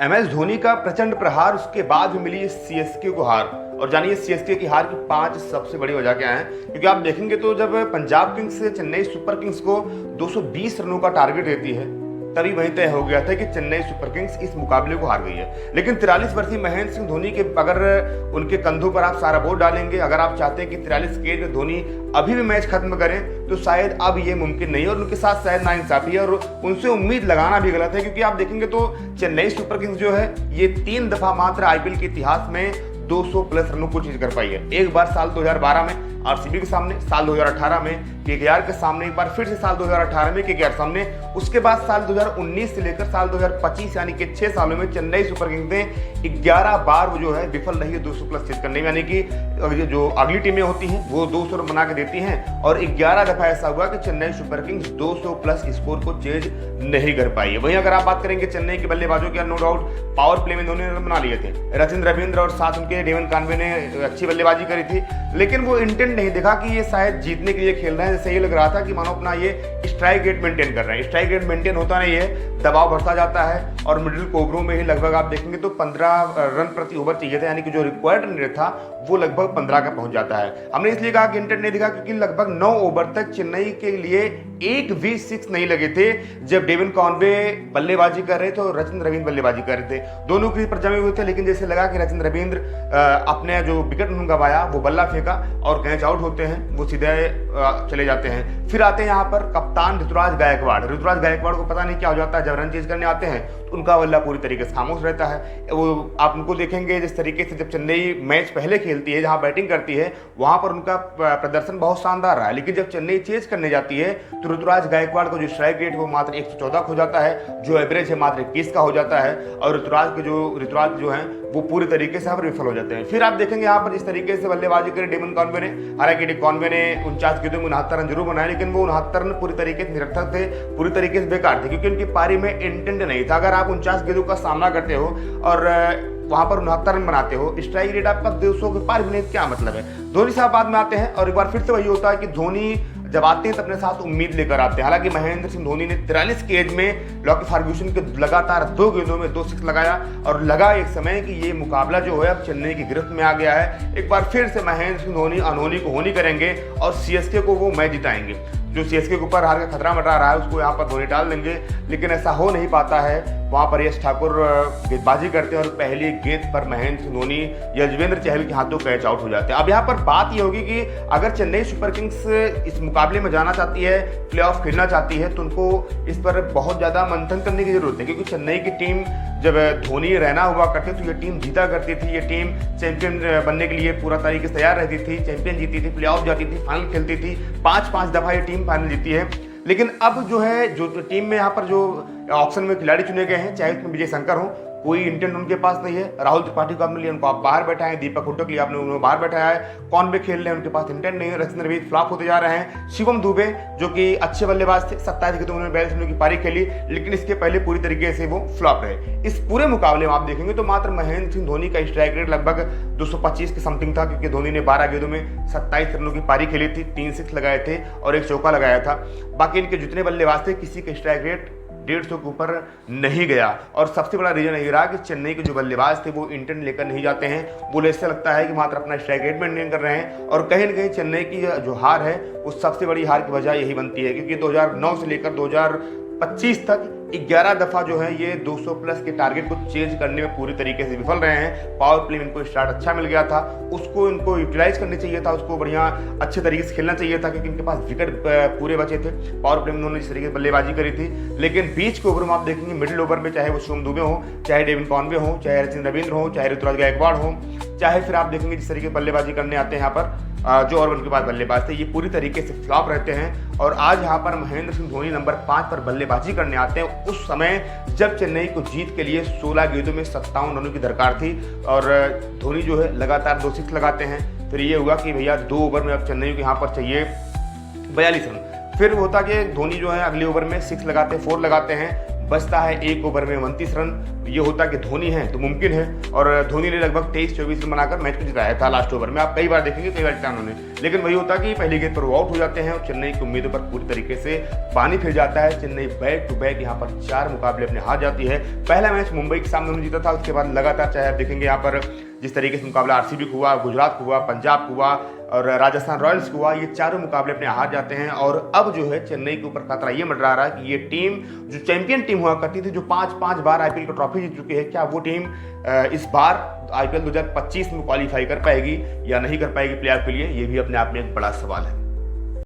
MS Dhoni का प्रचंड प्रहार, उसके बाद भी मिली सीएसके को हार। और जानिए सीएसके की हार की 5 सबसे बड़ी वजह क्या है। क्योंकि आप देखेंगे तो जब Punjab Kings Chennai super Kings को 220 रनों का टारगेट देती है, तभी वहीं तय हो गया था कि चेन्नई सुपर किंग्स इस मुकाबले को हार गई है। लेकिन 43 वर्षीय महेंद्र सिंह धोनी के अगर उनके कंधों पर आप सारा बोझ डालेंगे, अगर आप चाहते हैं कि 43 के एज में धोनी अभी भी मैच खत्म करें, तो शायद अब ये मुमकिन नहीं है और उनके साथ शायद नाइंसाफी है और उनसे उम्मीद लगाना भी गलत है। क्योंकि आप देखेंगे तो चेन्नई सुपर किंग्स जो है ये 3 दफा मात्र आईपीएल के इतिहास में 200 प्लस रनों को चीज कर पाई है। एक बार साल 2012 में आरसीबी के सामने, साल 2018 में केकेआर के सामने, एक बार फिर से साल 2018 में केकेआर सामने, उसके बाद साल 2019 से लेकर साल 2025 यानी कि 6 सालों में चेन्नई सुपर किंग्स ने 11 बार वो जो है विफल रही है 200 प्लस चीज करने में। यानी कि जो अगली टीमें होती हैं वो 200 रन बना के देती हैं और 11 दफा ऐसा हुआ कि Chennai super Kings 200 plus score को चेज नहीं कर पाई है। वहीं अगर आप बात करेंगे चेन्नई के बल्लेबाजों की, नो डाउट पावर प्ले में उन्होंने रन बना लिए थे। रचिन रविंद्र और साथ उनके डेवन कॉनवे ने अच्छी बल्लेबाजी करी थी, लेकिन वो इंटेंट नहीं दिखा कि ये शायद जीतने के लिए खेल रहे हैं। जैसे ये लग रहा था कि मानो अपना ये स्ट्राइक रेट मेंटेन कर रहे हैं। स्ट्राइक रेट मेंटेन होता नहीं है, दबाव बढ़ता जाता है और मिडिल ओवरों में ही लगभग आप देखेंगे तो 15 रन प्रति ओवर चाहिए था, यानी कि जो रिक्वायर्ड रन रेट था वो लगभग 15 का पहुंच जाता है। हमने इसलिए कहा कि इंटेंट नहीं दिखा क्योंकि लगभग 9 ओवर तक चेन्नई के लिए एक भी 6 नहीं लगे थे जब डेवन कॉनवे बल्लेबाजी कर रहे थे और रचिन रविंद्र बल्लेबाजी कर रहे थे। दोनों क्रीज पर जमे हुए थे, लेकिन जैसे लगा कि रचिन रविंद्र अपने जो विकेट उन्होंने गंवाया वो बल्ला फेंका और कैच आउट होते हैं, वो सीधे चले जाते हैं। फिर आते हैं यहाँ पर कप्तान ऋतुराज गायकवाड़। ऋतुराज गायकवाड़ को पता नहीं क्या हो जाता है, जब रन चेज करने आते हैं तो उनका बल्ला पूरी तरीके से खामोश रहता है। वो आप उनको देखेंगे जिस तरीके से जब चेन्नई मैच पहले खेलती है, जहाँ बैटिंग करती है, वहां पर उनका प्रदर्शन बहुत शानदार रहा है। लेकिन जब चेन्नई चेज करने जाती है तो ऋतुराज गायकवाड़ का जो स्ट्राइक रेट वो मात्र 114 हो जाता है, जो एवरेज है मात्र 21 का हो जाता है और ऋतुराज जो है वो पूरी तरीके से यहाँ पर विफल हो जाते हैं। फिर आप देखेंगे यहाँ पर जिस तरीके से बल्लेबाजी करी डेवन कॉनवे ने, हालांकि डेवन कॉनवे ने 49 गेंदों में 69 रन जरूर बनाए, लेकिन वो 69 रन पूरी तरीके से निरर्थक थे, पूरी तरीके से बेकार थे, क्योंकि उनकी पारी में इंटेंट नहीं था। अगर आप 49 गेंदों का सामना करते हो और वहां पर 69 रन बनाते हो, स्ट्राइक रेट आपका 200 के पार भी नहीं, क्या मतलब है। धोनी साहब बाद में आते हैं और एक बार फिर से वही होता है कि धोनी जब आते हैं तो अपने साथ उम्मीद लेकर आते हैं। हालांकि महेंद्र सिंह धोनी ने 43 के एज में लॉकी फर्ग्यूसन के लगातार 2 गेंदों में 2 6 लगाया और लगा एक समय कि ये मुकाबला जो है अब चेन्नई की गिरफ्त में आ गया है। एक बार फिर से महेंद्र सिंह धोनी अनहोनी को होनी करेंगे और सीएसके को वो मैच जिताएंगे। जो सीएसके के ऊपर हार का खतरा मंडरा रहा है उसको यहाँ पर धोनी टाल देंगे, लेकिन ऐसा हो नहीं पाता है। वहां पर यश ठाकुर गेंदबाजी करते हैं और पहली गेंद पर महेंद्र सिंह धोनी यजवेंद्र चहल के हाथों कैच आउट हो जाते हैं। अब यहाँ पर बात यह होगी कि अगर चेन्नई सुपर किंग्स इस मुकाबले में जाना चाहती है, प्लेऑफ खेलना चाहती है, तो उनको इस पर बहुत ज्यादा मंथन करने की जरूरत है। क्योंकि चेन्नई की टीम जब धोनी रहना हुआ करते तो ये टीम जीता करती थी, ये टीम चैंपियन बनने के लिए पूरा तरीके से तैयार रहती थी, चैंपियन जीती थी, प्लेऑफ जाती थी, फाइनल खेलती थी, 5-5 दफा ये टीम फाइनल जीती है। लेकिन अब जो है जो टीम में यहाँ पर जो ऑक्शन में खिलाड़ी चुने गए हैं, चाहे उसमें विजय शंकर हो, कोई इंटेंट उनके पास नहीं है। राहुल त्रिपाठी को आपने लिया, उनको आप बाहर बैठाए, दीपक हुड्डा के लिए आपने उनको बाहर बैठाया है, कौन खेल रहे हैं, उनके पास इंटेंट नहीं है। रचिन रविंद्र फ्लॉप होते जा रहे हैं। शिवम दुबे जो कि अच्छे बल्लेबाज थे, 27 गेंदों में 42 रनों की पारी खेली, लेकिन इसके पहले पूरी तरीके से वो फ्लॉप रहे। इस पूरे मुकाबले में आप देखेंगे तो मात्र महेंद्र सिंह धोनी का स्ट्राइक रेट लगभग 225 के समथिंग था, क्योंकि धोनी ने 12 गेंदों में 27 रनों की पारी खेली थी, 3 6 लगाए थे और 1 चौका लगाया था। बाकी इनके जितने बल्लेबाज थे किसी का स्ट्राइक रेट 150 के ऊपर नहीं गया। और सबसे बड़ा रीजन यही रहा कि चेन्नई के जो बल्लेबाज थे वो इंटेंट लेकर नहीं जाते हैं, वो ऐसा लगता है कि मात्र अपना स्ट्राइक रेट मेंटेन कर रहे हैं। और कहीं ना कहीं चेन्नई की जो हार है उस सबसे बड़ी हार की वजह यही बनती है, क्योंकि 2009 से लेकर 2025 तक 11 दफा जो है ये 200 प्लस के टारगेट को चेज करने में पूरी तरीके से विफल रहे हैं। पावर प्ले में इनको स्टार्ट अच्छा मिल गया था, उसको इनको यूटिलाइज करनी चाहिए था, उसको बढ़िया अच्छे तरीके से खेलना चाहिए था, क्योंकि इनके पास विकेट पूरे बचे थे। पावर प्ले में उन्होंने जिस तरीके से बल्लेबाजी करी थी, लेकिन बीच के ओवर में आप देखेंगे मिडिल ओवर में चाहे वो शिवम दुबे हो, चाहे डेवन कॉनवे हो, चाहे रचिन रविंद्र हो, चाहे ऋतुराज गायकवाड़ हो, चाहे फिर आप देखेंगे जिस तरीके से बल्लेबाजी करने आते हैं यहाँ पर जो और उनके पास बल्लेबाज थे, ये पूरी तरीके से फ्लॉप रहते हैं। और आज यहाँ पर महेंद्र सिंह धोनी नंबर 5 पर बल्लेबाजी करने आते हैं उस समय जब चेन्नई को जीत के लिए 16 गेंदों में 57 रनों की दरकार थी और धोनी जो है लगातार 2 6 लगाते हैं। फिर ये हुआ कि भैया 2 ओवर में अब चेन्नई को यहाँ पर चाहिए 42 रन। फिर होता कि धोनी जो है अगले ओवर में 6 लगाते हैं, 4 लगाते हैं, बचता है 1 ओवर में 29 रन। ये होता कि धोनी है तो मुमकिन है, और धोनी ने लगभग 23-24 रन बनाकर मैच को जिताया था लास्ट ओवर में। आप कई बार देखेंगे, कई बार जिताया उन्होंने, लेकिन वही होता कि पहली गेंद पर वो आउट हो जाते हैं और चेन्नई की उम्मीदों पर पूरी तरीके से पानी फिर जाता है। चेन्नई बैक टू बैक यहाँ पर 4 मुकाबले अपने हाथ जाती है। पहला मैच मुंबई के सामने उन्होंने जीता था, उसके बाद लगातार, चाहे आप देखेंगे यहाँ पर जिस तरीके से मुकाबला आरसीबी को हुआ, गुजरात को हुआ, पंजाब को हुआ और राजस्थान रॉयल्स को हुआ, ये चारों मुकाबले अपने हार जाते हैं। और अब जो है चेन्नई के ऊपर खतरा ये मंडरा रहा है कि ये टीम जो चैंपियन टीम हुआ करती थी, जो 5-5 बार आईपीएल की ट्रॉफी जीत चुकी है, क्या वो टीम इस बार आईपीएल 2025 में क्वालिफाई कर पाएगी या नहीं कर पाएगी प्लेऑफ के लिए, ये भी अपने आप में एक बड़ा सवाल है।